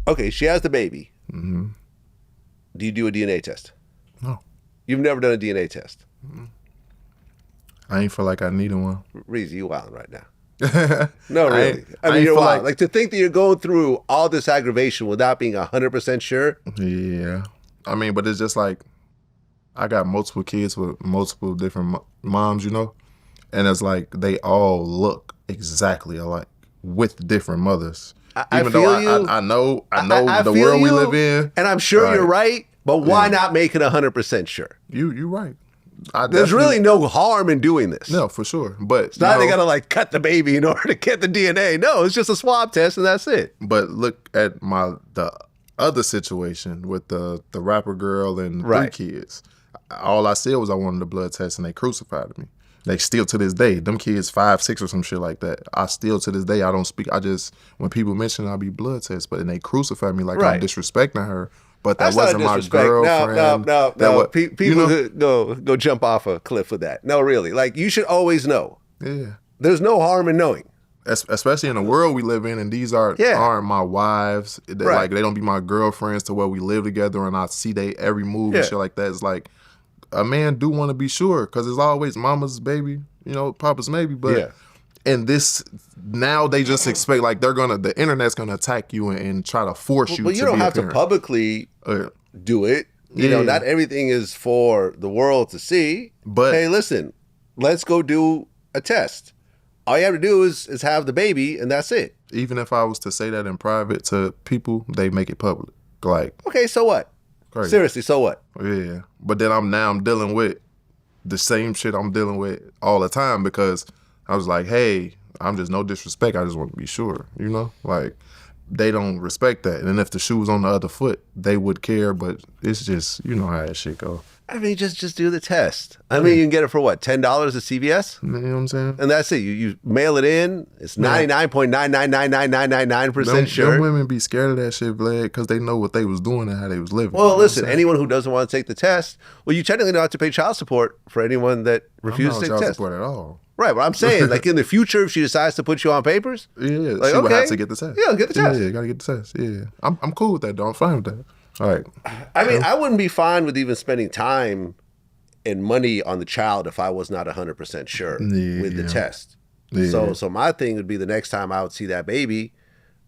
Okay, she has the baby. Mm-hmm. Do you do a DNA test? No. You've never done a DNA test? Mm-hmm. I ain't feel like I needed one. Breezy, you wilding right now. No, really. I mean, ain't you're feel wild. Like to think that you're going through all this aggravation without being 100% sure. Yeah. I mean, but it's just like, I got multiple kids with multiple different moms, you know? And it's like, they all look exactly alike with different mothers. I feel you. I know the world we live in. And I'm sure you're right, but why not make it 100% sure? You're right. There's really no harm in doing this. No, for sure. But it's not they gotta like cut the baby in order to get the DNA. No, it's just a swab test and that's it. But look at the other situation with the rapper girl and 3 kids. All I said was I wanted a blood test and they crucified me. They still to this day, them kids 5, 6 or some shit like that. I still to this day, I don't speak. I just, when people mention I'll be blood test, but then they crucify me like I'm disrespecting her. But that wasn't my girlfriend. No. People go jump off a cliff with that. No, really. Like, you should always know. Yeah. There's no harm in knowing. Especially in the world we live in, and these aren't my wives. Like, they don't be my girlfriends to where we live together and I see they every move and shit like that. It's like, a man do want to be sure, because it's always mama's baby, you know, papa's maybe. But and this, now they just expect, like, the internet's gonna attack you and try to force you to be a parent. But you don't have to publicly do it. You know, not everything is for the world to see. But hey, listen, let's go do a test. All you have to do is have the baby, and that's it. Even if I was to say that in private to people, they make it public. Like, okay, so what? Crazy. Seriously, so what? Yeah, but then I'm dealing with the same shit I'm dealing with all the time, because I was like, hey, I'm just no disrespect. I just want to be sure, you know? Like, they don't respect that. And if the shoe was on the other foot, they would care, but it's just, you know how that shit go. I mean, just do the test. I mean, you can get it for what, $10 at CVS? You know what I'm saying? And that's it. You mail it in. It's 99.9999999% sure. Them women be scared of that shit, Vlad, because they know what they was doing and how they was living. Well, listen, anyone who doesn't want to take the test, well, you technically don't have to pay child support for anyone that refuses to take the test. Child support at all. Right, but I'm saying, like, in the future, if she decides to put you on papers, like, she would have to get the test. Yeah, get the test. Yeah, gotta get the test. Yeah, I'm cool with that, though. I'm fine with that. All right. I mean, I wouldn't be fine with even spending time and money on the child if I was not 100% sure with the test. Yeah. So my thing would be, the next time I would see that baby,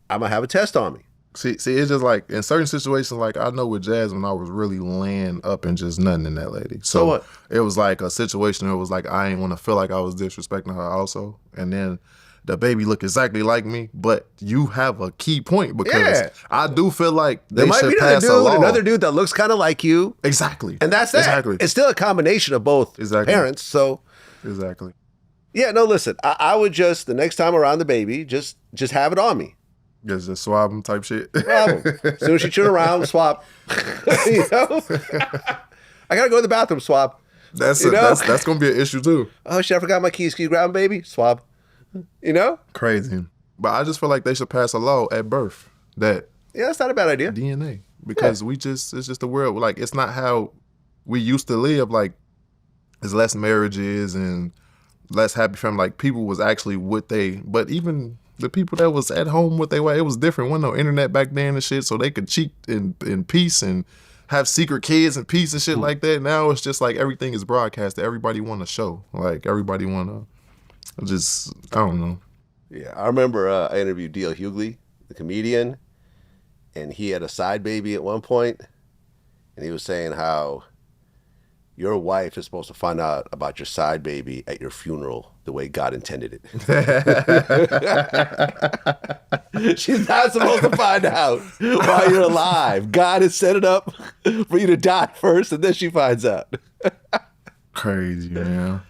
I'm gonna have a test on me. See, it's just like, in certain situations, like, I know with Jazmine, I was really laying up and just nothing in that lady. So what? It was like a situation where it was like, I ain't want to feel like I was disrespecting her also. And then the baby look exactly like me, but you have a key point, because I do feel like they should pass a law. Another dude that looks kind of like you. Exactly. And that's that. Exactly. It's still a combination of both parents. So exactly. Yeah, no, listen, I would just, the next time around the baby, just have it on me. Just swab them type shit. As soon as she turn around, swap. You know? I gotta go to the bathroom, swap. That's gonna be an issue too. Oh shit, I forgot my keys. Can you grab them, baby? Swab. You know? Crazy. But I just feel like they should pass a law at birth that that's not a bad idea. DNA. Because it's just the world. Like, it's not how we used to live. Like, there's less marriages and less happy family. Like, people was actually but even the people that was at home with their wife, it was different. Wasn't no internet back then and shit, so they could cheat in peace and have secret kids in peace and shit like that. Now it's just like everything is broadcasted. Everybody want a show. Like, everybody want to just, I don't know. Yeah, I remember I interviewed D.L. Hughley, the comedian, and he had a side baby at one point, and he was saying how your wife is supposed to find out about your side baby at your funeral the way God intended it. She's not supposed to find out while you're alive. God has set it up for you to die first, and then she finds out. Crazy, man.